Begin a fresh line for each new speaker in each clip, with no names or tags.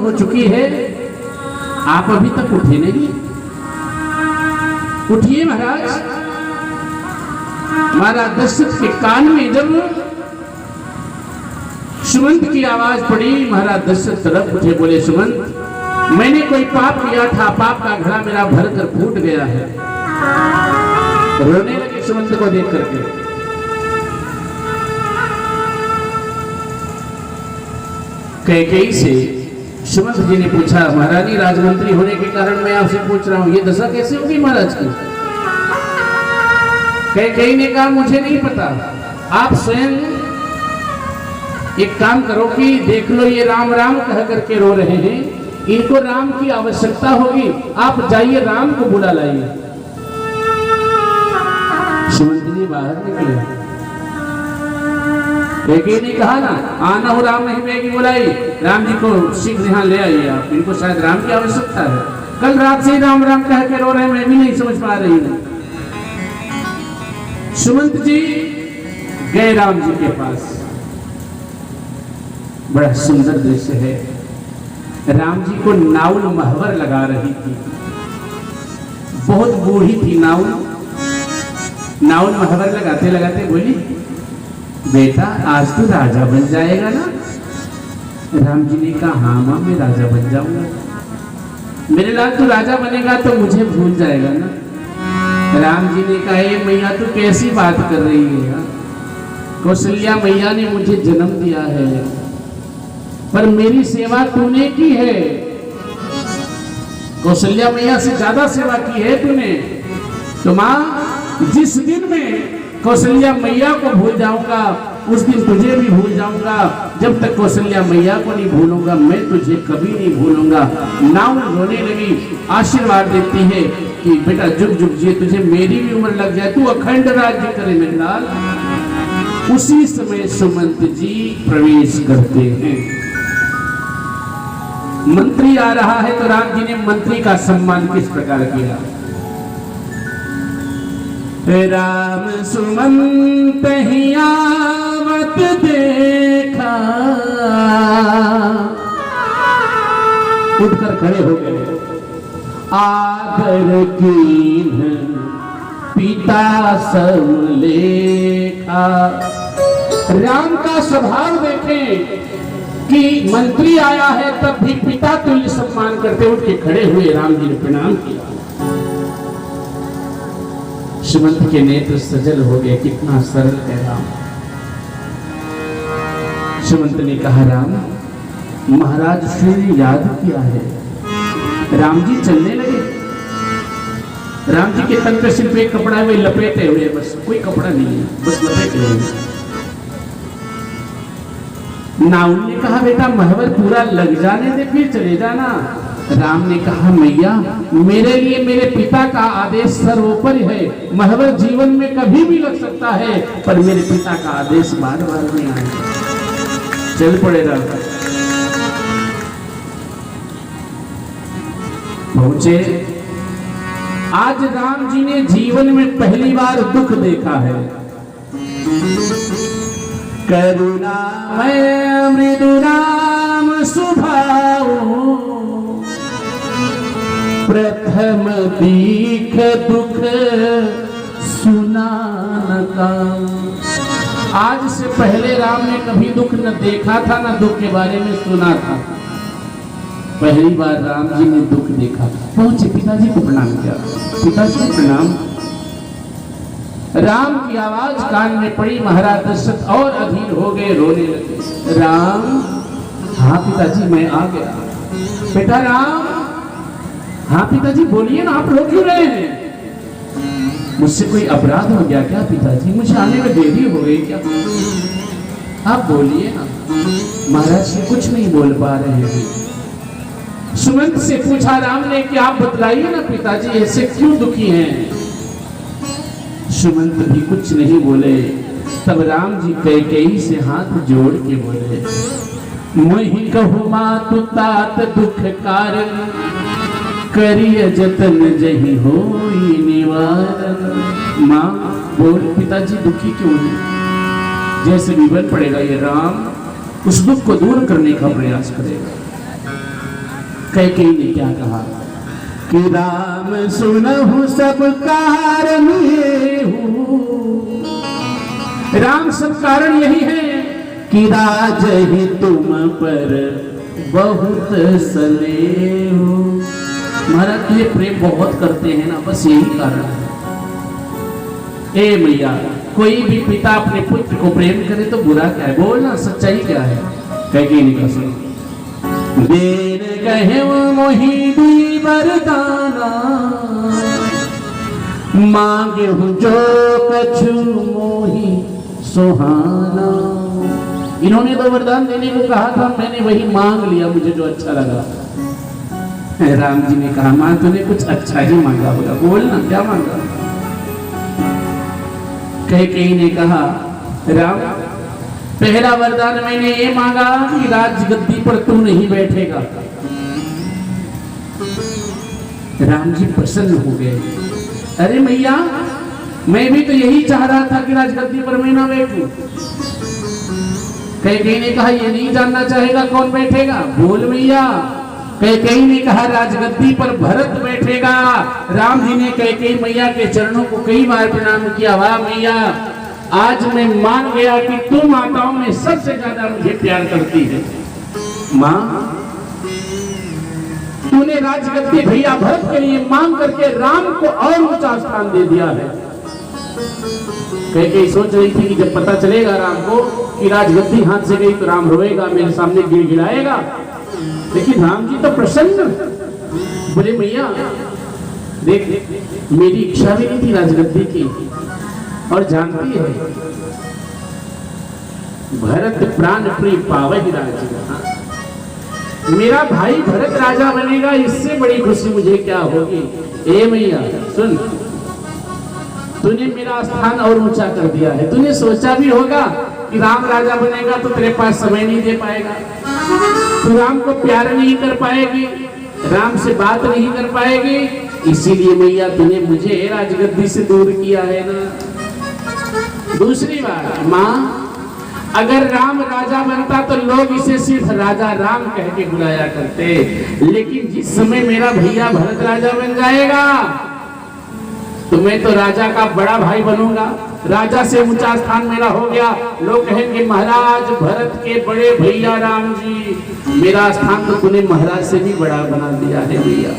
हो चुकी है, आप अभी तक उठे नहीं। उठिए महाराज। महाराज दशरथ के कान में जब सुमंत की आवाज पड़ी, महाराज दशरथ तरफ उठे, बोले सुमंत, मैंने कोई पाप किया था, पाप का घड़ा मेरा भर कर फूट गया है। रोने लगे सुमंत को देख करके। कैकेयी से सुमंत जी ने पूछा, महारानी राजमंत्री होने के कारण मैं आपसे पूछ रहा हूं, ये दशा कैसे होगी महाराज की? कैकेयी ने कहा, मुझे नहीं पता, आप स्वयं एक काम करो कि देख लो, ये राम राम कह करके रो रहे हैं, इनको राम की आवश्यकता होगी, आप जाइए राम को बुला लाइए। सुमंत जी बाहर निकले। कैकेयी ने कहा ना, आना हो राम नहीं मैगी बुलाई, राम जी को शीघ्र यहाँ ले आइए आप, इनको शायद राम की आवश्यकता है। कल रात से राम राम कह के रो रहे हैं, मैं भी नहीं समझ पा रही हूँ। सुमंत जी गए राम जी के पास। बड़ा सुंदर दृश्य है। राम जी को नाउल महवर लगा रही थी, बहुत बूढ़ी थी नाउल। नाउल महवर लगाते लगाते बोली, बेटा आज तो राजा बन जाएगा ना? राम जी ने कहा, हाँ मां, मैं राजा बन जाऊंगा। मेरे लाल तू राजा बनेगा तो मुझे भूल जाएगा ना? राम जी ने कहा, ये मैया तू कैसी बात कर रही है? कौशल्या मैया ने मुझे जन्म दिया है, पर मेरी सेवा तूने की है। कौशल्या मैया से ज्यादा सेवा की है तूने। तो मां, जिस दिन में कौशल्या मैया को भूल जाऊंगा, उस दिन तुझे भी भूल जाऊंगा। जब तक कौशल्या मैया को नहीं भूलूंगा, मैं तुझे कभी नहीं भूलूंगा। नाउल रोने लगी, आशीर्वाद देती है कि बेटा जुग जुग जिए, तुझे मेरी भी उम्र लग जाए, तू अखंड राज्य करे मेरे लाल। उसी समय सुमंत जी प्रवेश करते हैं। मंत्री आ रहा है तो राम जी ने मंत्री का सम्मान किस प्रकार किया? राम सुमंत ही आवत देखा, उठकर खड़े हो गए। आदर कीन पिता सब लेखा। राम का स्वभाव देखें कि मंत्री आया है तब भी पिता तुल्य सम्मान करते उठ के खड़े हुए राम जी ने प्रणाम किया। सुमंत के नेत्र सजल हो गए, कितना सरल है राम। सुमंत ने कहा, राम, महाराज श्री ने याद किया है। राम जी चलने लगे। राम जी के तन पे सिर्फ एक कपड़ा है, वे लपेटे हुए, बस कोई कपड़ा नहीं है, बस लपेटे हुए। नाउल ने कहा, बेटा महवर पूरा लग जाने दे फिर चले जाना। राम ने कहा, मैया, मेरे लिए मेरे पिता का आदेश सर्वोपरि है। महवर जीवन में कभी भी लग सकता है, पर मेरे पिता का आदेश बार बार नहीं आएगा। चल पड़े राम। पहुंचे। आज राम जी ने जीवन में पहली बार दुख देखा है। करुणामय मृदु राम स्वभाव, प्रथम दीख दुख सुना न काऊ। आज से पहले राम ने कभी दुख न देखा था, न दुख के बारे में सुना था। पहली बार राम जी ने दुख देखा। पहुंचे, पिताजी को प्रणाम किया। पिताजी प्रणाम। राम की आवाज कान में पड़ी। महाराज दशरथ और अधीर हो गए, रोने लगे। राम, हाँ पिताजी मैं आ गया। बेटा राम, हाँ पिताजी बोलिए ना, आप रो क्यों रहे हैं? मुझसे कोई अपराध हो गया क्या पिताजी? मुझे आने में देरी हो गई क्या? आप बोलिए ना। महाराज से कुछ नहीं बोल पा रहे हैं। सुमंत से पूछा राम ने कि आप बतलाइए ना पिताजी, ऐसे क्यों दुखी हैं? सुमंत भी कुछ नहीं बोले। तब राम जी कैकेयी से हाथ जोड़ के बोले, मोहि कहु मातु तात दुख कारण, करिय जतन जहि होई निवारण। माँ बोल, पिताजी दुखी क्यों है? जैसे विवन पड़ेगा ये राम उस दुख को दूर करने का प्रयास करेगा। कैकेयी ने क्या कहा कि राम सुनहु सब कारण ये हूँ। राम सब कारण यही है कि राज ही तुम पर बहुत स्नेह। महाराज ये प्रेम बहुत करते हैं ना, बस यही कारण है। ए मैया, कोई भी पिता अपने पुत्र को प्रेम करे तो बुरा क्या है, बोलना सच्चाई क्या है। कैकेयी ने कहा सुनो, देन कहे मोहि दी वरदाना, मांगे हूँ जो कछु मोहि सुहाना। इन्होंने तो वरदान देने को कहा था, मैंने वही मांग लिया, मुझे जो अच्छा लगा। राम जी ने कहा मां तूने कुछ अच्छा ही मांगा होगा, बोलना क्या मांगा। कैकेयी ने कहा राम, पहला वरदान मैंने ये मांगा कि राजगद्दी पर तू नहीं बैठेगा। राम जी प्रसन्न हो गए। अरे मैया, मैं भी तो यही चाह रहा था कि राजगद्दी पर मैं ना बैठूं। कैकेयी ने कहा ये नहीं जानना चाहेगा कौन बैठेगा, बोल मैया। कैकेयी ने कहा राजगद्दी पर भरत बैठेगा। राम जी ने कैकेयी मैया के चरणों को कई बार प्रणाम किया। वाह मैया, आज मैं मान गया कि तू माताओं में सबसे ज्यादा मुझे प्यार करती है। मां, तूने राजगद्दी भैया भरत के लिए मांग करके राम को और ऊंचा स्थान दे दिया है। कैकेयी सोच रही थी कि जब पता चलेगा राम को कि राजगद्दी हाथ से गई तो राम रोएगा, मेरे सामने गिड़गिड़ाएगा। लेकिन राम जी तो प्रसन्न बोले मैया देख, मेरी इच्छा भी नहीं थी राजगद्दी की, और जानती है भरत प्राण प्रिय पावहि राज, मेरा भाई भरत राजा बनेगा, इससे बड़ी खुशी मुझे क्या होगी। ए मैया सुन, तूने मेरा स्थान और ऊंचा कर दिया है। तूने सोचा भी होगा कि राम राजा बनेगा तो तेरे पास समय नहीं दे पाएगा, तू राम को प्यार नहीं कर पाएगी, राम से बात नहीं कर पाएगी, इसीलिए मैया तूने मुझे राजगद्दी से दूर किया है ना। दूसरी बात माँ, अगर राम राजा बनता तो लोग इसे सिर्फ राजा राम कह के बुलाया करते, लेकिन जिस समय मेरा भैया भरत राजा बन जाएगा तो मैं तो राजा का बड़ा भाई बनूंगा, राजा से ऊंचा स्थान मेरा हो गया। लोग कहेंगे महाराज भरत के बड़े भैया राम जी, मेरा स्थान तो तूने महाराज से भी बड़ा बना दिया है भैया।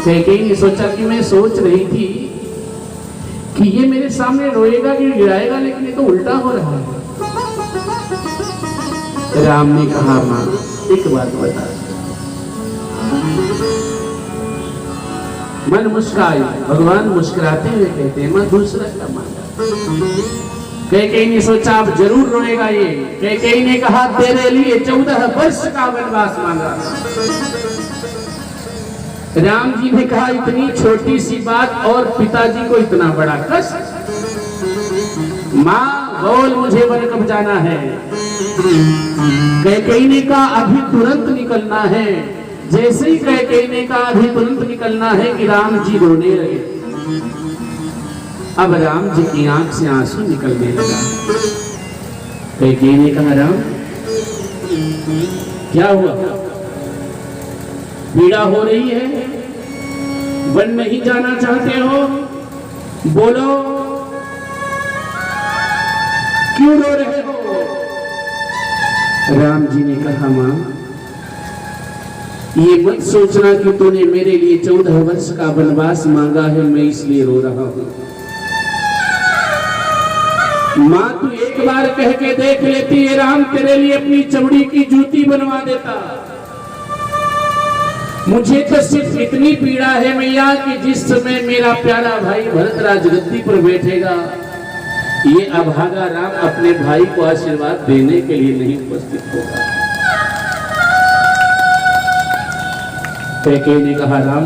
कैकेयी ने सोचा कि मैं सोच रही थी कि ये मेरे सामने रोएगा कि गिराएगा, लेकिन ये तो उल्टा हो रहा है। राम ने कहा मां एक बात बता। मन मुस्कुराई, भगवान मुस्कुराते हुए कहते हैं मां दूसरा क्या मांगा। कैकेयी ने सोचा अब जरूर रोएगा ये। कैकेयी ने कहा तेरे लिए 14 वर्ष का वनवास मांगा। राम जी ने कहा इतनी छोटी सी बात और पिताजी को इतना बड़ा कष्ट। मां बोल मुझे वन कब जाना है। कैकेयी ने कहा अभी तुरंत निकलना है। जैसे ही कैकेयी ने कहा अभी तुरंत निकलना है कि राम जी रोने लगे। अब राम जी की आंख से आंसू निकलने लगा। कैकेयी ने कहा राम क्या हुआ, पीड़ा हो रही है, वन नहीं जाना चाहते हो, बोलो क्यों रो रहे हो। राम जी ने कहा मां ये मत सोचना कि तूने मेरे लिए 14 वर्ष का वनवास मांगा है, मैं इसलिए रो रहा हूं। मां तू एक बार कह के देख लेती है राम तेरे लिए अपनी चमड़ी की जूती बनवा देता। मुझे तो सिर्फ इतनी पीड़ा है मैया कि जिस समय मेरा प्यारा भाई भरत राजगद्दी पर बैठेगा ये अभागा राम अपने भाई को आशीर्वाद देने के लिए नहीं उपस्थित होगा। कैकेयी ने कहा राम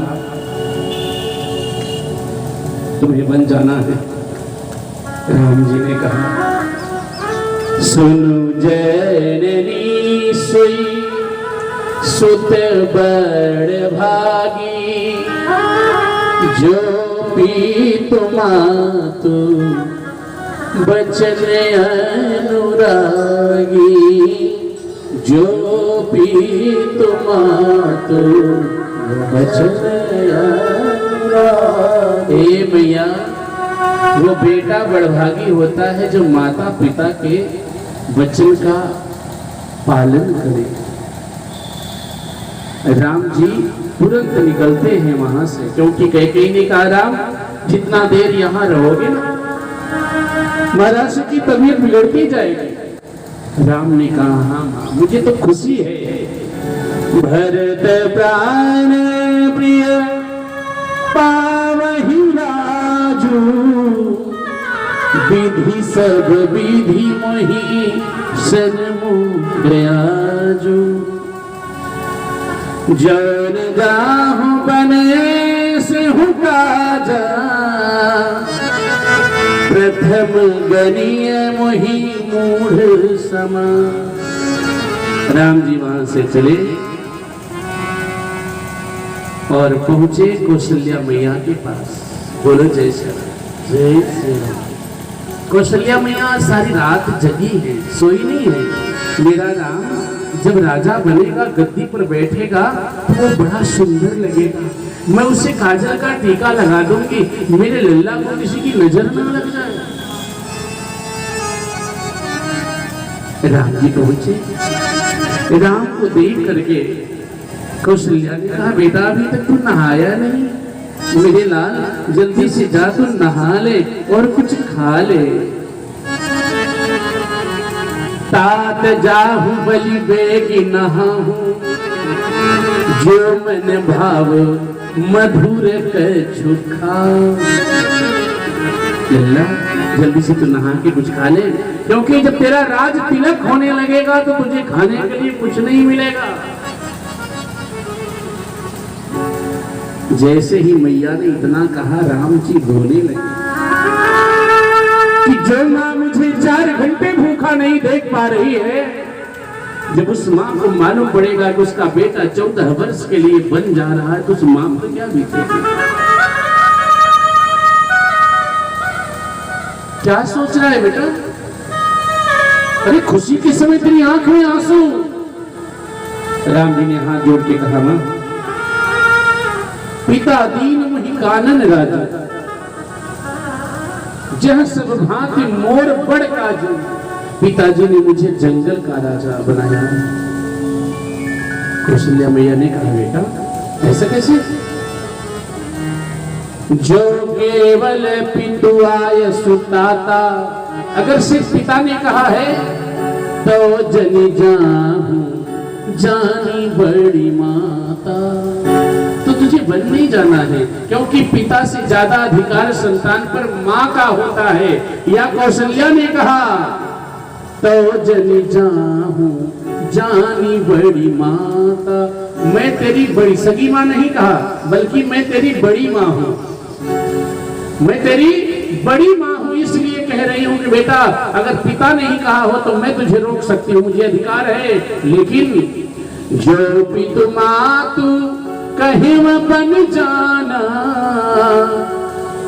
तुम्हें वन जाना है। राम जी ने कहा सुनु जननी सोई सुत बड़ भागी, जो पीतु मातु बचन अनुरागी, जो पीतु मातु बचन ए मैया, वो बेटा बड़भागी होता है जो माता पिता के वचन का पालन करे। राम जी तुरंत निकलते हैं वहां से, क्योंकि कैकेयी ने कहा राम जितना देर यहाँ रहोगे ना महाराज की तबीयत बिगड़ती जाएगी। राम ने कहा हाँ मां, मुझे तो खुशी है। भरत प्राण प्रिय पावहि राजू, विधि सब विधि मोहि सन्मुख आजू। जन जाहु बने से हूँ काजा, प्रथम गनीय मोहि मूढ़ समा। राम जी वहां से चले और पहुंचे कौशल्या मैया के पास। बोलो जय श्री राम। जय श्री राम। कौशल्या मैया सारी रात जगी है, सोई नहीं है। मेरा राम जब राजा बनेगा, गद्दी पर बैठेगा तो वो बड़ा सुंदर लगेगा। मैं उसे काजल का टीका लगा दूंगी, मेरे लल्ला को किसी की नजर ना लग जाए। राम जी पहुंचे। राम को देख करके कौशल्या ने कहा बेटा अभी तक तू नहाया नहीं, मेरे लाल जल्दी से जा तू नहा ले और कुछ खा ले। तात जाहु बलि बेगी नहाहु, जो मन भाव मधुर कछु खाऊं। लल्ला जल्दी से तू नहा के कुछ खा ले, क्योंकि जब तेरा राज तिलक होने लगेगा तो तुझे खाने के लिए कुछ नहीं मिलेगा। जैसे ही मैया ने इतना कहा, राम जी रोने लगे कि जो माँ मुझे 4 घंटे भूखा नहीं देख पा रही है, जब उस माँ को मालूम पड़ेगा कि उसका बेटा 14 वर्ष के लिए बन जा रहा है तो उस माँ को क्या बीतेगी। क्या सोच रहा है बेटा? अरे खुशी के समय तेरी आंख में आंसू। राम जी ने हाथ जोड़ के कहा मां, पिता दीन मुहि कानन राजा, जह सब भांति मोर बड़ काजू। पिताजी ने मुझे जंगल का राजा बनाया। कौशल्या मैया ने कहा बेटा ऐसा कैसे? जो केवल पितु आय सुताता, अगर सिर्फ पिता ने कहा है तो जनी जाहूं जानी बड़ी माता। तो तुझे वन नहीं जाना है, क्योंकि पिता से ज्यादा अधिकार संतान पर माँ का होता है। या कौशल्या ने कहा तो जनी जाहूं जानी बड़ी माता। मैं तेरी बड़ी सगी माँ नहीं कहा, बल्कि मैं तेरी बड़ी माँ हूं। मैं तेरी बड़ी माँ हूं, इसलिए कह रही हूं कि बेटा अगर पिता नहीं कहा हो तो मैं तुझे रोक सकती हूँ, मुझे अधिकार है। लेकिन जो पितु मातु कहीं बन जाना,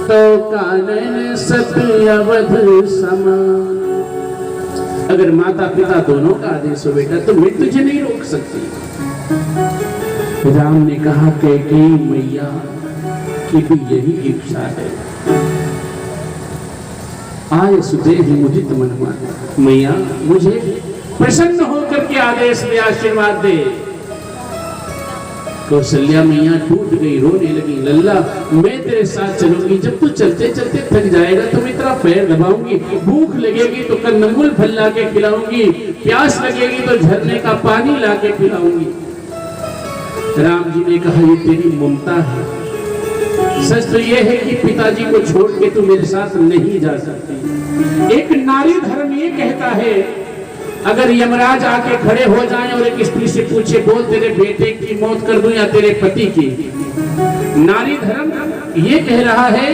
तो कानन सत्य अवध समान। अगर माता पिता दोनों का आदेश हो बेटा तो मैं तुझे नहीं रोक सकती। राम ने कहा कैकेयी मैया की भी यही इच्छा है। आय सुदेहि मुदित मन, मैया मुझे प्रसन्न होकर के आदेश दे, आशीर्वाद दे। कौशल्या मैया टूट गई, रोने लगी। लल्ला मैं तेरे साथ चलूंगी, जब तू चलते चलते थक जाएगा तो मैं तेरा पैर दबाऊंगी, भूख लगेगी तो कंदमूल फल ला के खिलाऊंगी, प्यास लगेगी तो झरने का पानी ला के पिलाऊंगी। राम जी ने कहा ये तेरी ममता है। सच तो यह है कि पिताजी को छोड़ के तू मेरे साथ नहीं जा सकती। एक नारी धर्म ये कहता है, अगर यमराज आके खड़े हो जाएं और एक स्त्री से पूछे बोल तेरे बेटे की मौत कर दूं या तेरे पति की, नारी धर्म ये कह रहा है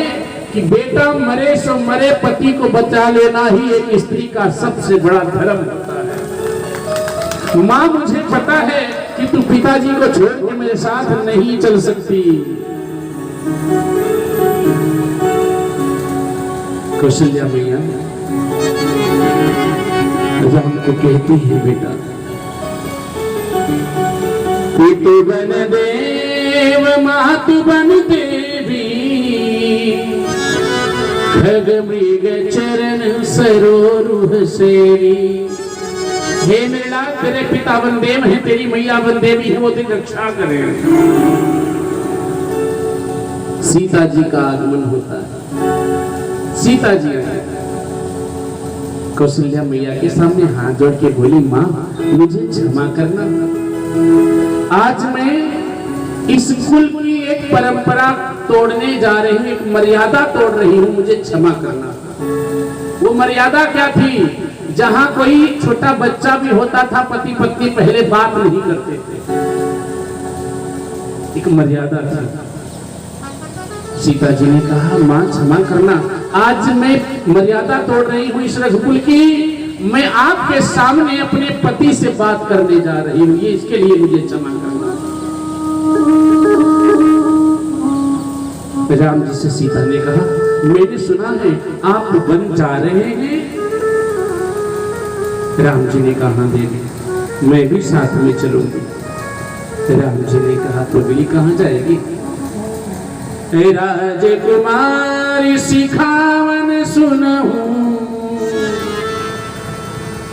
कि बेटा मरे सो मरे, पति को बचा लेना ही एक स्त्री का सबसे बड़ा धर्म होता है। माँ मुझे पता है कि तू पिताजी को छोड़ के मेरे साथ नहीं चल सकती। कौशल्या मैया राम को कहती है बेटा पितु बन देव मातु बन देवी, खग मृग चरण सरोरुह सेवी। हे मेरे लाल, तेरे पिता बन देव है, तेरी मैया बन देवी है, वो तेरी रक्षा करें। सीता जी का आगमन होता है। सीता जी कौशल्या मैया के सामने हाथ जोड़ के बोली, माँ मुझे क्षमा करना, आज मैं इस कुल की एक परंपरा तोड़ने जा रही हूँ, एक मर्यादा तोड़ रही हूँ, मुझे क्षमा करना। वो मर्यादा क्या थी? जहां कोई छोटा बच्चा भी होता था, पति पत्नी पहले बात नहीं करते थे, एक मर्यादा थी। सीता जी ने कहा, मां क्षमा करना, आज मैं मर्यादा तोड़ रही हूँ इस रघुकुल की, मैं आपके सामने अपने पति से बात करने जा रही हूँ, ये इसके लिए मुझे क्षमा करना। राम जी से सीता ने कहा, मैंने सुना है आप वन जा रहे हैं। राम जी ने कहा, देवी मैं भी साथ में चलूंगी। राम जी ने कहा, तो भी कहाँ जाएगी? राजकुमारी सिखावन सुनहूं,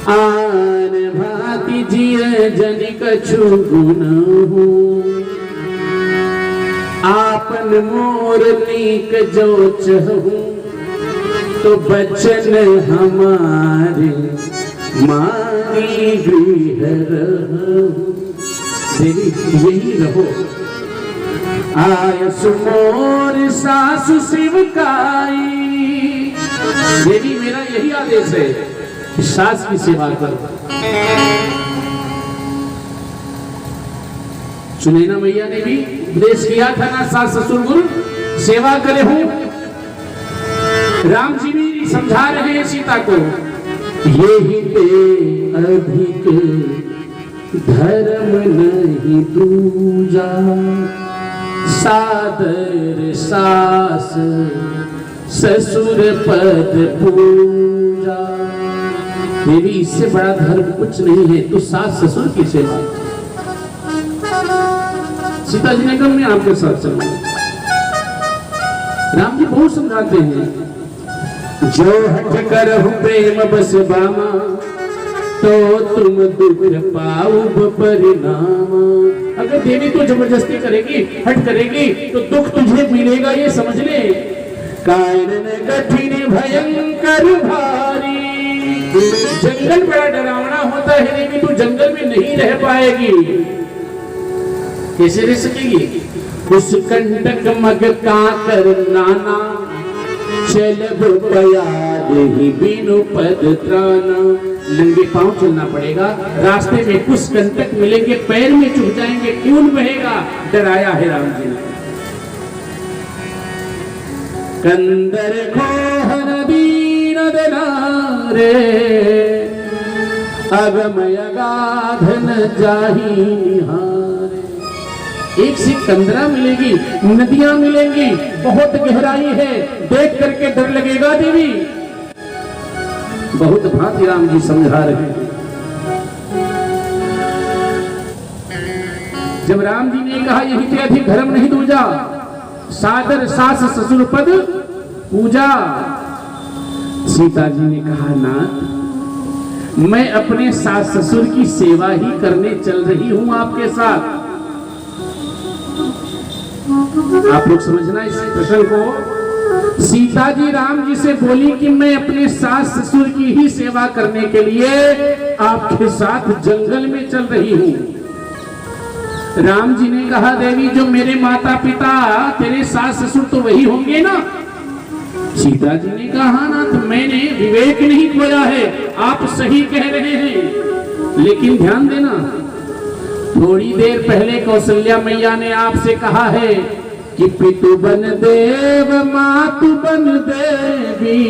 आन भांति जिय जनि कछु गुनहूं, आपन मोर नीक जो चहूं, तो बचन हमारे मानी गृह रहूं। देवी यही रहो, आयस मोर सासु शिवकाई। देवी मेरा यही आदेश है कि सास की सेवा करो। सुनैना मैया ने भी उपदेश किया था ना, सास ससुर गुरु सेवा करे हूं। राम जी भी समझा रहे हैं सीता को, यही ते अधिक धर्म नहीं दूजा, सादर सास ससुर पद पूजा। देवी इससे बड़ा धर्म कुछ नहीं है, तो सास ससुर की सेवा। सीता जी ने कहा, मैं आपके साथ चलूंगा। राम जी बहुत समझाते हैं, जो हट करहु प्रेम बस बामा, तो तुम दुख पाऊब परिणाम। अगर देवी तो जबरदस्ती करेगी, हट करेगी, तो दुख तुझे मिलेगा, ये समझ ले। कारण कठिन भयंकर भारी, जंगल बड़ा डरावना होता है देवी, तू जंगल में नहीं रह पाएगी। कैसे रह सकेगी? उस कंटक मग काकर नाना, चलब पयादि बिनु पद त्राना। नंगे पांव चलना पड़ेगा, रास्ते में कुछ कंटक मिलेंगे, पैर में चुभ जाएंगे, खून बहेगा, डराया है राम जी ने। कंदर खोहन दीन दनारे, अगमय गाध न जाहि निहारे। एक से कंदरा मिलेगी, नदियां मिलेंगी, बहुत गहराई है, देख करके डर लगेगा देवी। बहुत भांति राम जी समझा रहे हैं। जब राम जी ने कहा, यही ते अधिक धर्म नहीं दूजा, सादर सास ससुर पद पूजा। सीता जी ने कहा, नाथ मैं अपने सास ससुर की सेवा ही करने चल रही हूं आपके साथ। आप लोग समझना इस प्रश्न को। सीता जी राम जी से बोली कि मैं अपने सास ससुर की ही सेवा करने के लिए आपके साथ जंगल में चल रही हूं। राम जी ने कहा, देवी जो मेरे माता पिता तेरे सास ससुर तो वही होंगे ना? सीता जी ने कहा, ना तो मैंने विवेक नहीं खोया है, आप सही कह रहे हैं। लेकिन ध्यान देना, थोड़ी देर पहले कौशल्या मैया ने आपसे कहा है कि पितु बन देव मातु बन देवी।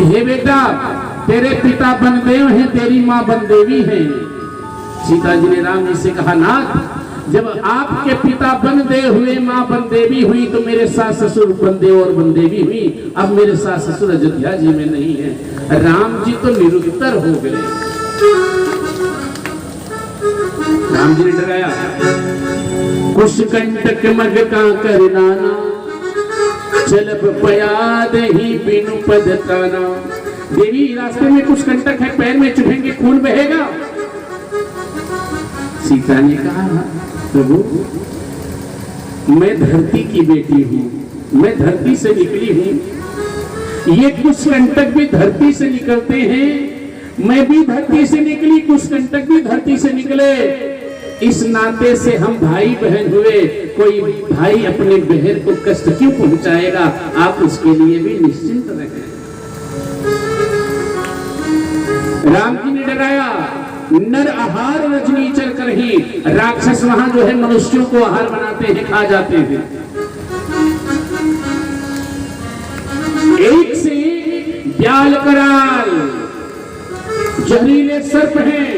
हे बेटा, तेरे पिता बन देव हैं, तेरी माँ बन देवी है। सीता जी ने राम जी से कहा, नाथ जब आपके पिता बन दे हुए, माँ बन देवी हुई, तो मेरे सास ससुर बन देव और बन देवी हुई। अब मेरे सास ससुर अयोध्या जी में नहीं है। राम जी तो निरुत्तर हो गए। राम जी ने डराया, कुश कंटक मग का करनाना, चलब पयाद ही बिनु पद ताना। देवी रास्ते में कुछ कंटक है, पैर में चुभेंगे खून बहेगा। सीता ने कहा, प्रभु मैं धरती की बेटी हूं, मैं धरती से निकली हूं, ये कुछ कंटक भी धरती से निकलते हैं, मैं भी धरती से निकली, कुछ कंटक भी धरती से निकले, इस नाते से हम भाई बहन हुए, कोई भाई अपने बहन को कष्ट क्यों पहुंचाएगा, आप उसके लिए भी निश्चिंत रहें। राम जी ने डराया, नर आहार रजनी चल कर ही, राक्षस वहां जो है मनुष्यों को आहार बनाते हैं, खा जाते हैं। एक से ब्याल कराल, जहरीले सर्प हैं,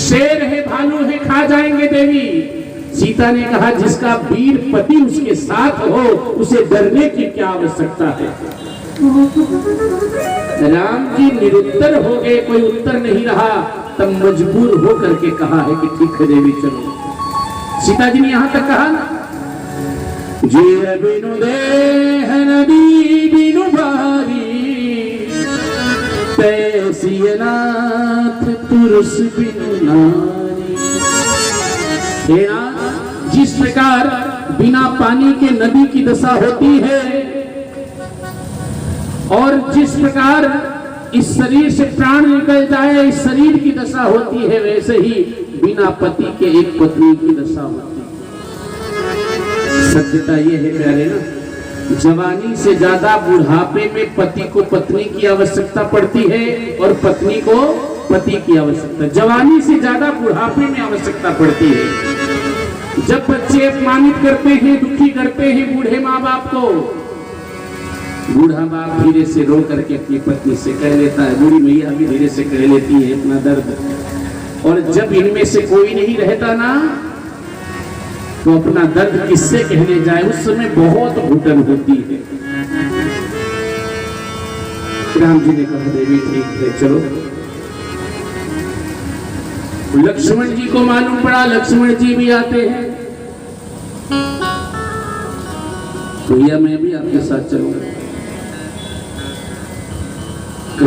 शेर है, भालू है, खा जाएंगे देवी। सीता ने कहा, जिसका वीर पति उसके साथ हो, उसे डरने की क्या आवश्यकता है। राम जी निरुत्तर हो गए, कोई उत्तर नहीं रहा, तब मजबूर हो करके कहा है कि ठीक है देवी चलो। सीता जी ने यहां तक कहा ना, जे बिनु देह नदी बिनु भारी, तैसी नाथ पुरुष बिनु नारी। हे नाथ, जिस प्रकार बिना पानी के नदी की दशा होती है, और जिस प्रकार इस शरीर से प्राण निकल जाए इस शरीर की दशा होती है, वैसे ही बिना पति के एक पत्नी की दशा होती है। सत्यता ये है प्यारे ना, जवानी से ज्यादा बुढ़ापे में पति को पत्नी की आवश्यकता पड़ती है और पत्नी को पति की आवश्यकता। जवानी से ज्यादा बुढ़ापे में आवश्यकता पड़ती है। जब बच्चे अपमानित करते हैं, दुखी करते हैं बूढ़े माँ बाप को, बूढ़ा बाप धीरे से रो करके अपनी पत्नी से कह लेता है, बूढ़ी मैया भी धीरे से कह लेती है अपना दर्द। और जब इनमें से कोई नहीं रहता ना, तो अपना दर्द किससे कहने जाए, उस समय बहुत घुटन होती है। राम जी ने कहा, देवी ठीक है चलो। लक्ष्मण जी को मालूम पड़ा, लक्ष्मण जी भी आते हैं, तो भैया मैं भी आपके साथ चलूंगा।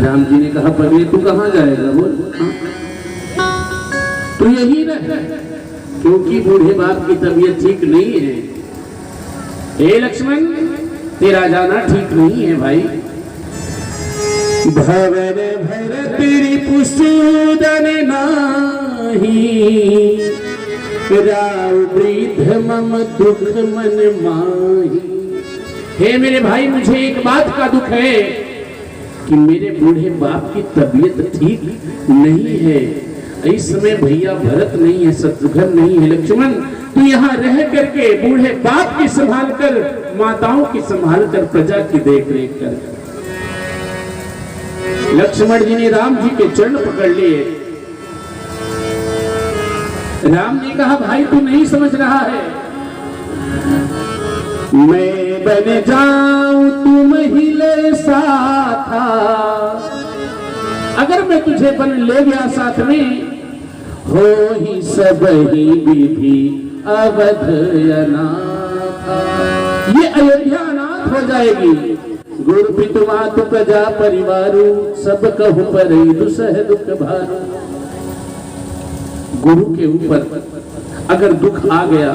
राम जी ने कहा, पगले तू कहां जाएगा, बोल। तू यही रह, क्योंकि बूढ़े बाप की तबीयत ठीक नहीं है। हे लक्ष्मण, तेरा जाना ठीक नहीं है भाई। भवन भर तेरी पुसूदन नाही, राव वृद्ध मम दुख मन माही। हे मेरे भाई, मुझे एक बात का दुख है कि मेरे बूढ़े बाप की तबीयत ठीक नहीं है। इस समय भैया भरत नहीं है, शत्रुघ्न नहीं है। लक्ष्मण, तू यहाँ रह करके बूढ़े बाप की संभाल कर, माताओं की संभाल कर, प्रजा की देख रेख कर। लक्ष्मण जी ने राम जी के चरण पकड़ लिए। राम ने कहा, भाई तू नहीं समझ रहा है, मैं बन जाऊं तुम ही ले साथा, अगर मैं तुझे बन ले गया साथ में, हो ही सब ही विधि अवध अनाथा। ये अयोध्या अनाथ हो जाएगी। गुरु पितु मातु प्रजा परिवारु, सब कहु पर दुसह दुख भारू। गुरु के ऊपर अगर दुख आ गया,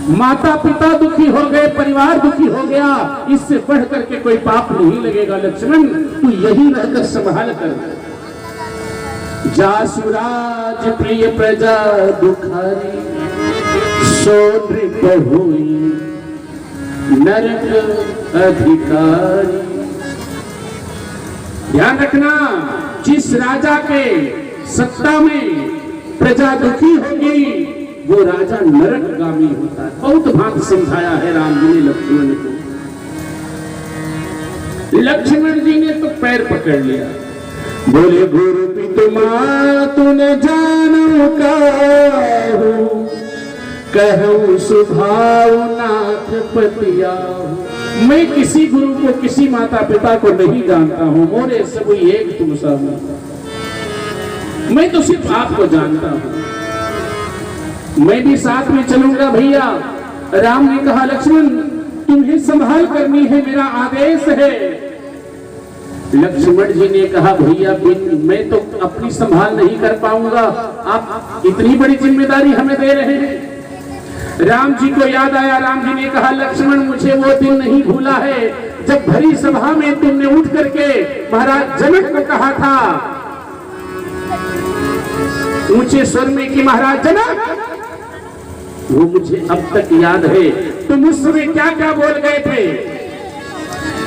माता पिता दुखी हो गए, परिवार दुखी हो गया, इससे बढ़ करके कोई पाप नहीं लगेगा। लक्ष्मण, तू यही रहकर संभाल कर। जासुराज प्रिय प्रजा दुखारी, सो नृप हुई नरक अधिकारी। ध्यान रखना, जिस राजा के सत्ता में प्रजा दुखी होगी, वो राजा नरकगामी होता है। बहुत भांति समझाया है राम जी ने लक्ष्मण को। लक्ष्मण जी ने तो पैर पकड़ लिया, बोले गुरु पितु मातु न जानो काहू, कहूँ सुभाव नाथ पतियाहू। मैं किसी गुरु को, किसी माता पिता को नहीं जानता हूँ, मोरे सब एक तुम सब। मैं तो सिर्फ आपको जानता हूं, मैं भी साथ में चलूंगा भैया। राम ने कहा लक्ष्मण तुम्हें संभाल करनी है, मेरा आदेश है। लक्ष्मण जी ने कहा भैया मैं तो अपनी संभाल नहीं कर पाऊंगा, आप इतनी बड़ी जिम्मेदारी हमें दे रहे हैं। राम जी को याद आया, राम जी ने कहा लक्ष्मण मुझे वो दिन नहीं भूला है जब भरी सभा में तुमने उठ करके महाराज जनक को कहा था ऊंचे स्वर में कि महाराज जनक, वो मुझे अब तक याद है। तुम उस समय क्या क्या बोल गए थे,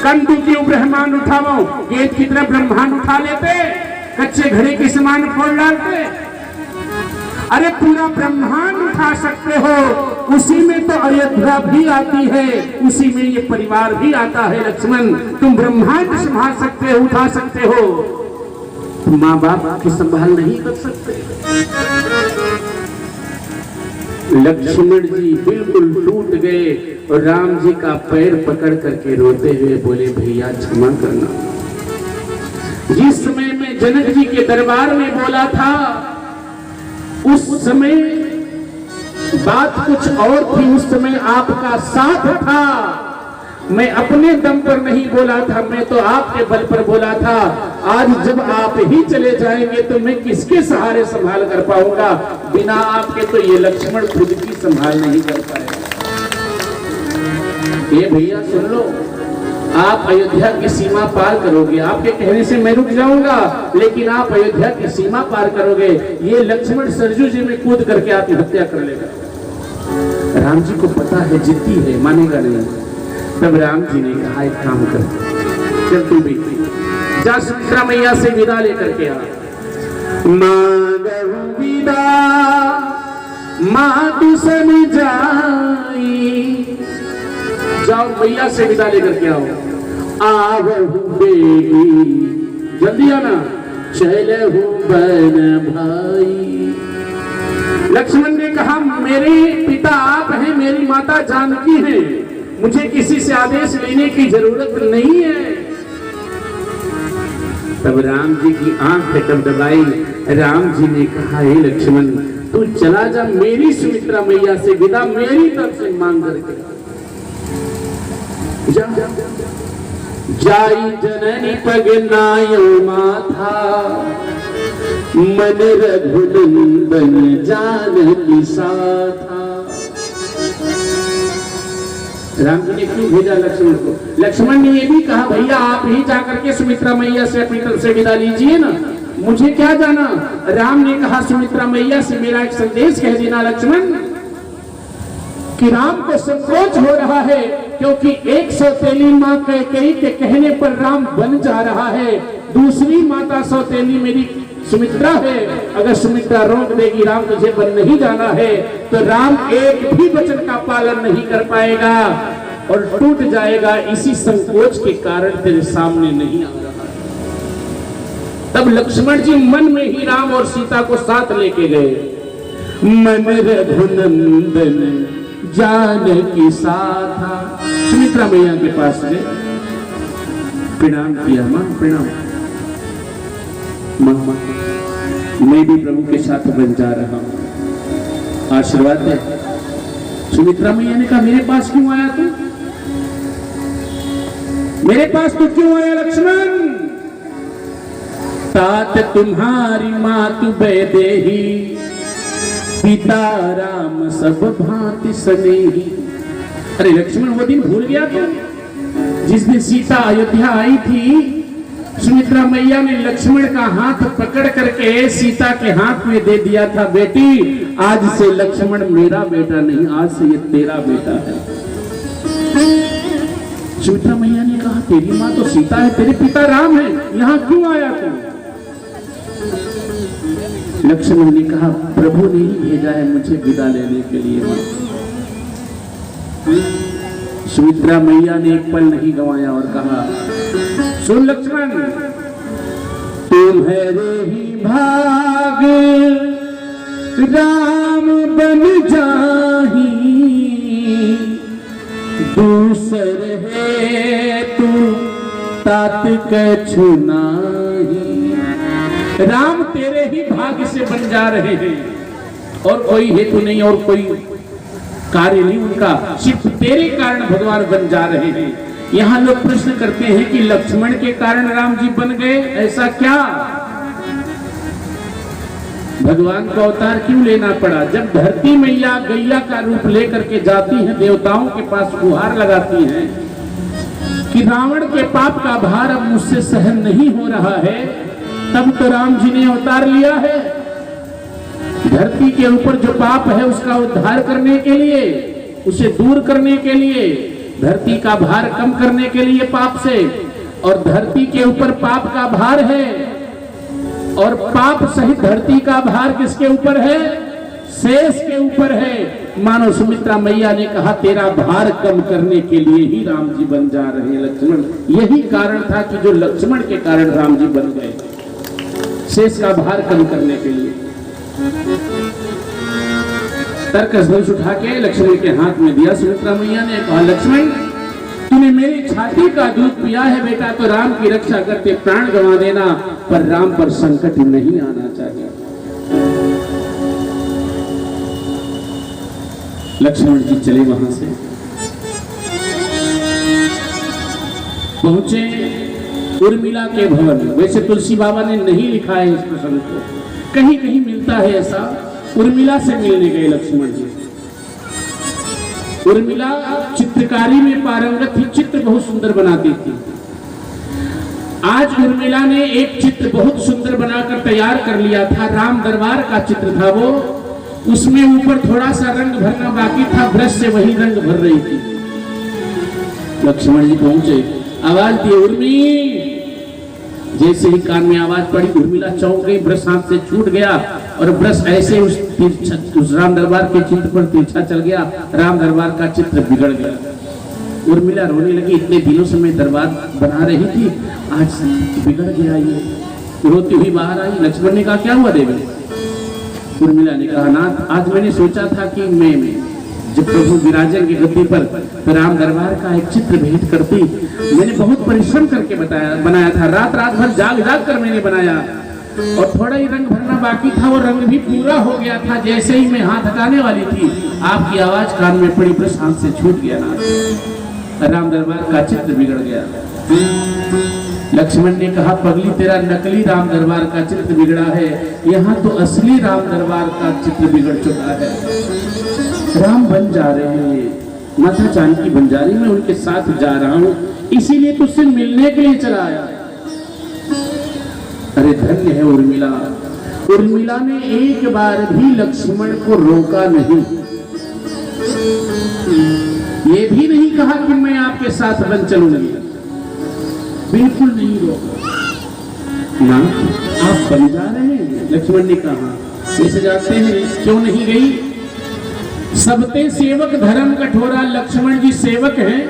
कंदू क्यों ब्रह्मांड उठाओ, गेंद की तरह ब्रह्मांड उठा लेते, कच्चे घड़े के समान फोड़ डालते। अरे पूरा ब्रह्मांड उठा सकते हो, उसी में तो अयोध्या भी आती है, उसी में ये परिवार भी आता है। लक्ष्मण तुम ब्रह्मांड संभाल सकते हो, उठा सकते हो, माँ बाप की संभाल नहीं कर सकते। लक्ष्मण जी बिल्कुल टूट गए और राम जी का पैर पकड़ करके रोते हुए बोले भैया क्षमा करना। जिस समय मैं जनक जी के दरबार में बोला था उस समय बात कुछ और थी, उस समय आपका साथ था, मैं अपने दम पर नहीं बोला था, मैं तो आपके बल पर बोला था। आज जब आप ही चले जाएंगे तो मैं किसके सहारे संभाल कर पाऊंगा, बिना आपके तो ये लक्ष्मण खुद की संभाल नहीं कर पाएगा। ये भैया सुन लो, आप अयोध्या की सीमा पार करोगे, आपके कहने से मैं रुक जाऊंगा, लेकिन आप अयोध्या की सीमा पार करोगे। ये लक्ष्मण सरजू जी में कूद करके आत्महत्या कर लेगा। राम जी को पता है जिद्दी है, मानेगा नहीं। तब राम जी ने कहा एक काम कर, चल तू भी जा सुमित्रा मैया से विदा लेकर के आ। मांगहु विदा मातु सन जाई, जाओ मैया से विदा लेकर के आओ। आवहु बेगी जल्दी आना, चलहु बन भाई। लक्ष्मण ने कहा मेरे पिता आप हैं, मेरी माता जानकी है, मुझे किसी से आदेश लेने की जरूरत नहीं है। तब राम जी की आंख डबडबाई, राम जी ने कहा हे लक्ष्मण तू चला जा, मेरी सुमित्रा मैया से विदा मेरी तरफ से मांग करके जा। जाई जननी पग नायो माथा, मन रघुनंदन जानकी साथा। राम जी ने क्यों भेजा लक्ष्मण को? लक्ष्मण ने ये भी कहा भैया आप ही जाकर के सुमित्रा मैया से अपनी तरफ से विदा लीजिए ना, मुझे क्या जाना। राम ने कहा सुमित्रा मैया से मेरा एक संदेश कह देना लक्ष्मण, कि राम को संकोच हो रहा है क्योंकि एक सौतेली माँ कैकेयी के कहने पर राम बन जा रहा है, दूसरी माता सौतेली मेरी सुमित्रा है, अगर सुमित्रा रोक देगी राम तुझे बन नहीं जाना है तो राम एक भी वचन का पालन नहीं कर पाएगा और टूट जाएगा, इसी संकोच के कारण तेरे सामने नहीं आ रहा है। तब लक्ष्मण जी मन में ही राम और सीता को साथ लेके गए। मन रघुनंदन जानकी साथा, सुमित्रा मैया के पास गए, प्रणाम किया। मां प्रणाम, मां मैं भी प्रभु के साथ बन जा रहा हूं, आशीर्वाद दे। सुमित्रा मैया ने कहा मेरे पास क्यों आया तू, मेरे पास तो क्यों आया लक्ष्मण? तात तुम्हारी मातु वैदेही, पिता राम सब भांति स्नेही। अरे लक्ष्मण वो दिन भूल गया तो जिस दिन सीता अयोध्या आई थी, सुमित्रा मैया ने लक्ष्मण का हाथ पकड़ करके सीता के हाथ में दे दिया था, बेटी आज से लक्ष्मण मेरा बेटा नहीं, आज से ये तेरा बेटा है। सुमित्रा मैया ने कहा तेरी माँ तो सीता है, तेरे पिता राम है, यहाँ क्यों आया तू? लक्ष्मण ने कहा प्रभु ने ही भेजा है मुझे विदा लेने के लिए। सुमित्रा मैया ने एक पल नहीं गंवाया और कहा सुन लक्ष्मण, तुम्हारे ही भाग राम बन जाही, दूसर है तू तात कछु नाही। राम तेरे ही भाग्य से बन जा रहे हैं और कोई हेतु नहीं और कोई कार्य नहीं उनका, सिर्फ तेरे कारण भगवान बन जा रहे हैं। यहाँ लोग प्रश्न करते हैं कि लक्ष्मण के कारण राम जी बन गए, ऐसा क्या? भगवान को अवतार क्यों लेना पड़ा? जब धरती मैया गैया का रूप लेकर के जाती है, देवताओं के पास गुहार लगाती हैं कि रावण के पाप का भार अब मुझसे सहन नहीं हो रहा है, तब तो राम जी ने अवतार लिया है। धरती के ऊपर जो पाप है उसका उद्धार करने के लिए, उसे दूर करने के लिए, धरती का भार कम करने के लिए पाप से। और धरती के ऊपर पाप का भार है और पाप सहित धरती का भार किसके ऊपर है? शेष के ऊपर है। मानो सुमित्रा मैया ने कहा तेरा भार कम करने के लिए ही राम जी बन जा रहे हैं लक्ष्मण। यही कारण था कि जो लक्ष्मण के कारण राम जी बन गए, शेष का भार कम करने के लिए। तरकस धनुष उठा के लक्ष्मण के हाथ में दिया। सुमित्रा मैया ने कहा लक्ष्मण तूने मेरी छाती का दूध पिया है बेटा, तो राम की रक्षा करते प्राण गंवा देना, पर राम पर संकट नहीं आना चाहिए। लक्ष्मण जी चले वहां से, पहुंचे उर्मिला के भवन। वैसे तुलसी बाबा ने नहीं लिखा है इस प्रसंग को, कहीं कहीं मिलता है ऐसा। उर्मिला से मिलने गए लक्ष्मण जी। उर्मिला चित्रकारी में पारंगत थी, चित्र बहुत सुंदर बनाती थी। आज उर्मिला ने एक चित्र बहुत सुंदर बनाकर तैयार कर लिया था। राम दरबार का चित्र था वो, उसमें ऊपर थोड़ा सा रंग भरना बाकी था, ब्रश से वही रंग भर रही थी। लक्ष्मण जी पहुंचे, आवाज दी उर्मी। जैसे ही कान में आवाज पड़ी उर्मिला चौंक गई, ब्रश हाथ से छूट गया और ब्रश ऐसे उस राम दरबार के चित्र पर तिरछा चल गया। राम दरबार का चित्र बिगड़ गया। उर्मिला रोने लगी, इतने दिनों से मैं दरबार बना रही थी, आज बिगड़ गया ये। रोती हुई बाहर आई। लक्ष्मण ने कहा क्या हुआ देवी? उर्मिला ने कहा नाथ, आज मैंने सोचा था कि मैं जब प्रभु विराजेंगे गद्दी पर तो राम दरबार का एक चित्र भेंट करती। मैंने बहुत परिश्रम करके बनाया था, रात रात भर जाग जाग कर मैंने बनाया और थोड़ा ही रंग भरना बाकी था, वो रंग भी पूरा हो गया था। जैसे ही मैं हाथ हटाने वाली थी आपकी आवाज कान में पड़ी, ब्रश हाथ से छूट गया ना, राम दरबार का चित्र बिगड़ गया। लक्ष्मण ने कहा पगली तेरा नकली राम दरबार का चित्र बिगड़ा है, यहाँ तो असली राम दरबार का चित्र बिगड़ चुका है। राम बन जा रहे हैं, माता जानकी बन जा रही, मैं उनके साथ जा रहा हूँ, इसीलिए तुझसे मिलने के लिए चला आया। अरे धन्य है उर्मिला। उर्मिला ने एक बार भी लक्ष्मण को रोका नहीं, ये भी नहीं कहा कि मैं आपके साथ बन चलूंगी, बिल्कुल नहीं रोका ना। आप बन जा रहे हैं, लक्ष्मण ने कहा। वैसे जानते हैं क्यों नहीं गई? सबते सेवक धर्म कठोरा। लक्ष्मण जी सेवक हैं,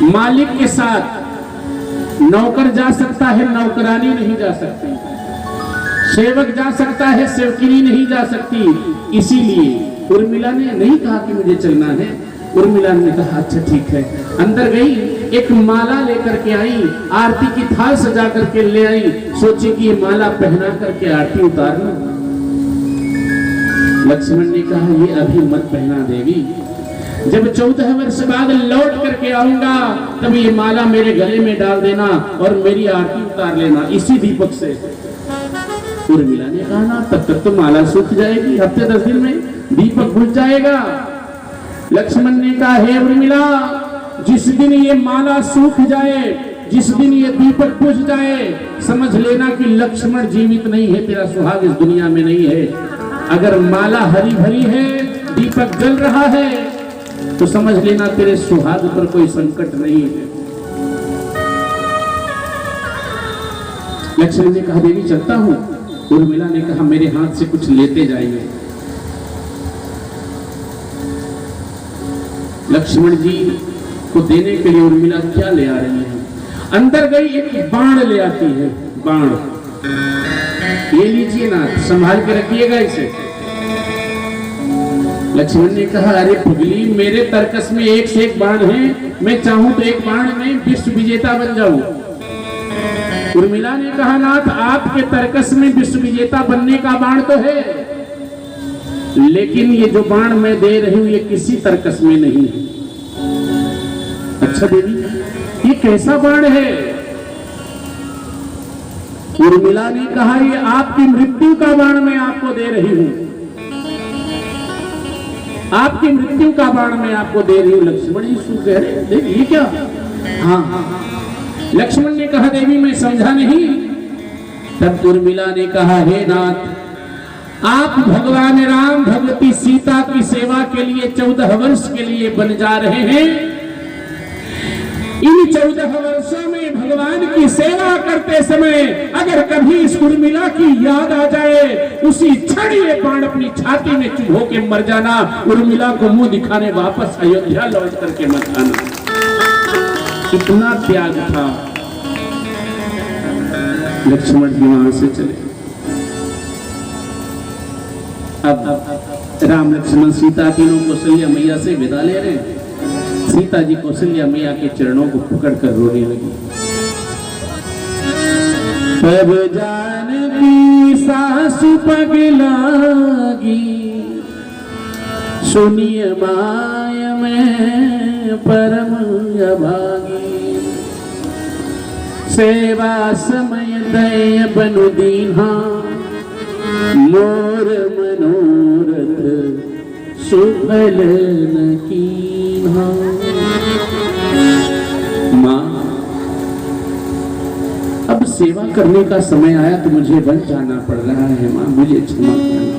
मालिक के साथ नौकर जा सकता है, नौकरानी नहीं जा सकती। सेवक जा सकता है, सेवकिनी नहीं जा सकती। इसीलिए उर्मिला ने नहीं कहा कि मुझे चलना है। उर्मिला ने कहा अच्छा ठीक है। अंदर गई, एक माला लेकर के आई, आरती की थाल सजा करके ले आई। सोची कि ये माला पहना करके आरती उतारना। लक्ष्मण ने कहा ये अभी मत पहना देवी, जब 14 वर्ष बाद लौट करके आऊंगा तब ये माला मेरे गले में डाल देना और मेरी आरती उतार लेना इसी दीपक से। उर्मिला ने कहा ना, तब तक तो माला सूख जाएगी, हफ्ते 10 दिन में दीपक बुझ जाएगा। लक्ष्मण ने कहा हे उर्मिला, जिस दिन ये माला सूख जाए, जिस दिन ये दीपक बुझ जाए, समझ लेना कि लक्ष्मण जीवित नहीं है, तेरा सुहाग इस दुनिया में नहीं है। अगर माला हरी भरी है, दीपक जल रहा है, तो समझ लेना तेरे सुहाग पर कोई संकट नहीं है। लक्ष्मण ने कहा देवी चलता हूं। उर्मिला ने कहा मेरे हाथ से कुछ लेते जाइए। लक्ष्मण जी को देने के लिए उर्मिला क्या ले आ रही है? अंदर गई, एक बाण ले आती है। बाण ये लीजिए ना, संभाल के रखिएगा इसे। लक्ष्मण ने कहा अरे पगली, मेरे तर्कस में एक से एक बाण है, मैं चाहूं तो एक बाण में विश्व विजेता बन जाऊं। उर्मिला ने कहा, नाथ आपके तर्कस में विश्व विजेता बनने का बाण तो है, लेकिन ये जो बाण मैं दे रही हूं ये किसी तर्कस में नहीं है। अच्छा देवी, ये कैसा बाण है? उर्मिला ने कहा, ये आपकी मृत्यु का बाण मैं आपको दे रही हूं, आपकी मृत्यु का बाण मैं आपको दे रही हूं। लक्ष्मण जी सुन कह रहे, देखिए क्या? हाँ। लक्ष्मण ने कहा, देवी मैं समझा नहीं। तब उर्मिला ने कहा, हे नाथ, आप भगवान राम भगवती सीता की सेवा के लिए 14 वर्ष के लिए बन जा रहे हैं। इन 14 वर्षों में भगवान की सेवा करते समय अगर कभी इस उर्मिला की याद आ जाए, उसी क्षण ये बाण अपनी छाती में चुभो के मर जाना। उर्मिला को मुंह दिखाने वापस अयोध्या लौट करके मत आना। कितना त्याग था। लक्ष्मण जी वहां से चले। अब राम लक्ष्मण सीता तीनों कौशल्या मैया से विदा ले रहे हैं। सीता जी कौशल्या मैया के चरणों को पकड़कर रोने लगी। तब जानकी सासु पगलागी, सुनिए माय में परम अभागी। सेवा समय दय बनु दीन्हा, मोर मनोरथ सुफल न कीन्हा। मां, अब सेवा करने का समय आया तो मुझे वन जाना पड़ रहा है। मां मुझे क्षमा करना।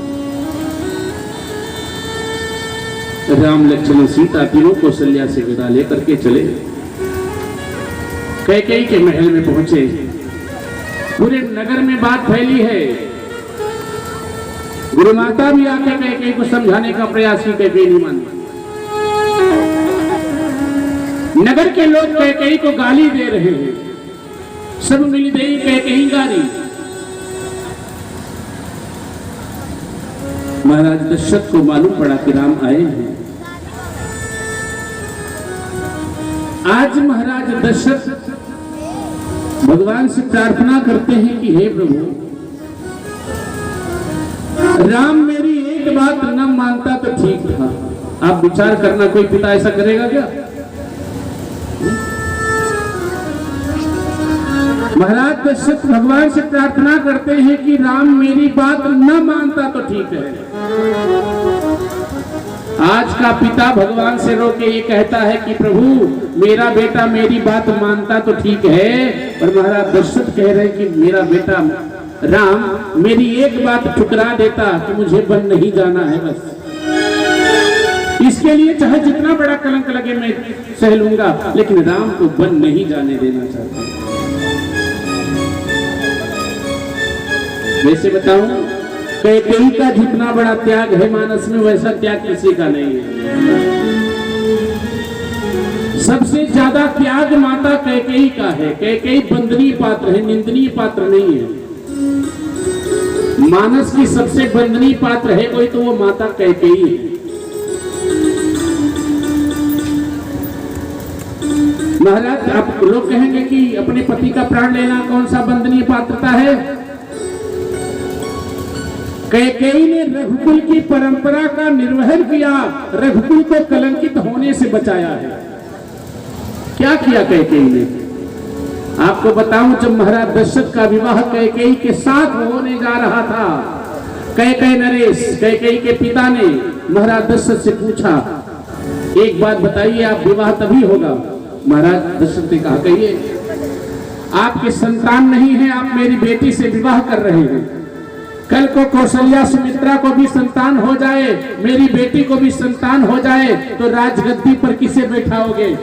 राम लक्ष्मण सीता तीनों कौशल्या से विदा लेकर के चले। कैकेयी के महल में पहुंचे। पूरे नगर में बात फैली है। गुरु माता भी आके कैकेयी को समझाने का प्रयास की, कैकेयी नहीं मानी। नगर के लोग कैकेयी को गाली दे रहे हैं। सब मिल गई कैकेयी गाली। महाराज दशरथ को मालूम पड़ा कि राम आए हैं। आज महाराज दशरथ भगवान से प्रार्थना करते हैं कि हे प्रभु, राम मेरी एक बात न मानता तो ठीक था। आप विचार करना, कोई पिता ऐसा करेगा क्या? महाराज दशरथ भगवान से प्रार्थना करते हैं कि राम मेरी बात न मानता तो ठीक है। आज का पिता भगवान से रो के ये कहता है कि प्रभु मेरा बेटा मेरी बात मानता तो ठीक है, पर महाराज दशरथ कह रहे हैं कि मेरा बेटा राम मेरी एक बात ठुकरा देता कि मुझे वन नहीं जाना है, बस इसके लिए चाहे जितना बड़ा कलंक लगे मैं सह लूंगा, लेकिन राम को वन नहीं जाने देना चाहता। वैसे बताऊं, कैकेयी का जितना बड़ा त्याग है मानस में, वैसा त्याग किसी का नहीं है। सबसे ज्यादा त्याग माता कैकेयी का है। कैकेयी वंदनीय पात्र है, निंदनीय पात्र नहीं है। मानस की सबसे वंदनीय पात्र है कोई तो वो माता कैकेयी है। महाराज, आप लोग कहेंगे कि अपने पति का प्राण लेना कौन सा वंदनीय पात्रता है? कैकेयी ने रघुकुल की परंपरा का निर्वहन किया, रघुकुल को कलंकित होने से बचाया है। क्या किया कैकेयी ने? आपको बताऊं, जब महाराज दशरथ का विवाह कैकेयी के साथ होने जा रहा था, कैकेयी नरेश कैकेयी के पिता ने महाराज दशरथ से पूछा, एक बात बताइए, आप विवाह तभी होगा? महाराज दशरथ ने कहा, कहिए। आपके संतान नहीं है, आप मेरी बेटी से विवाह कर रहे हैं। कल को कौशल्या सुमित्रा को भी संतान हो जाए, मेरी बेटी को भी संतान हो जाए, तो राजगद्दी पर किसे बैठाओगे?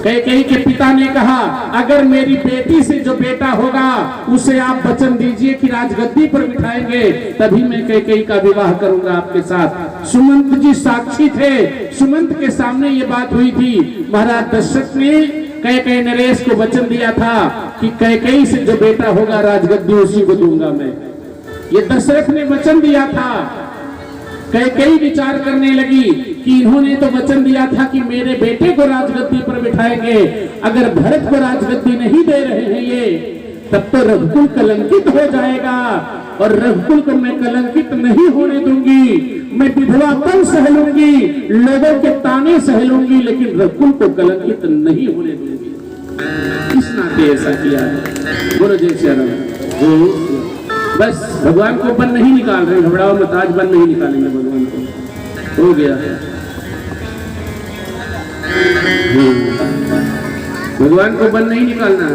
कैकेयी के पिता ने कहा, अगर मेरी बेटी से जो बेटा होगा उसे आप वचन दीजिए कि राजगद्दी पर बिठाएंगे, तभी मैं कैकेयी का विवाह करूंगा आपके साथ। सुमंत जी साक्षी थे, सुमंत के सामने ये बात हुई थी। महाराज दशरथ ने कैकेयी नरेश को वचन दिया था कि कैकेयी से जो बेटा होगा राजगद्दी उसी को दूंगा मैं। ये दशरथ ने वचन दिया था। कई विचार करने लगी कि इन्होंने तो वचन दिया था कि मेरे बेटे को राजगद्दी पर बिठाएंगे, अगर भरत को राजगद्दी नहीं दे रहे हैं ये, तब तो रघुकुल कलंकित हो जाएगा, और रघुकुल को मैं कलंकित नहीं होने दूंगी। मैं विधवापन सह लूंगी, लोगों के ताने सह लूंगी, लेकिन रघुकुल को कलंकित नहीं होने दूंगी। किस नाते ऐसा किया है? बोलो जय श्री राम। बस भगवान को बन नहीं निकाल रहे, घबराओ मत, आज बन नहीं निकालेंगे भगवान को, हो गया। भगवान को बन नहीं निकालना।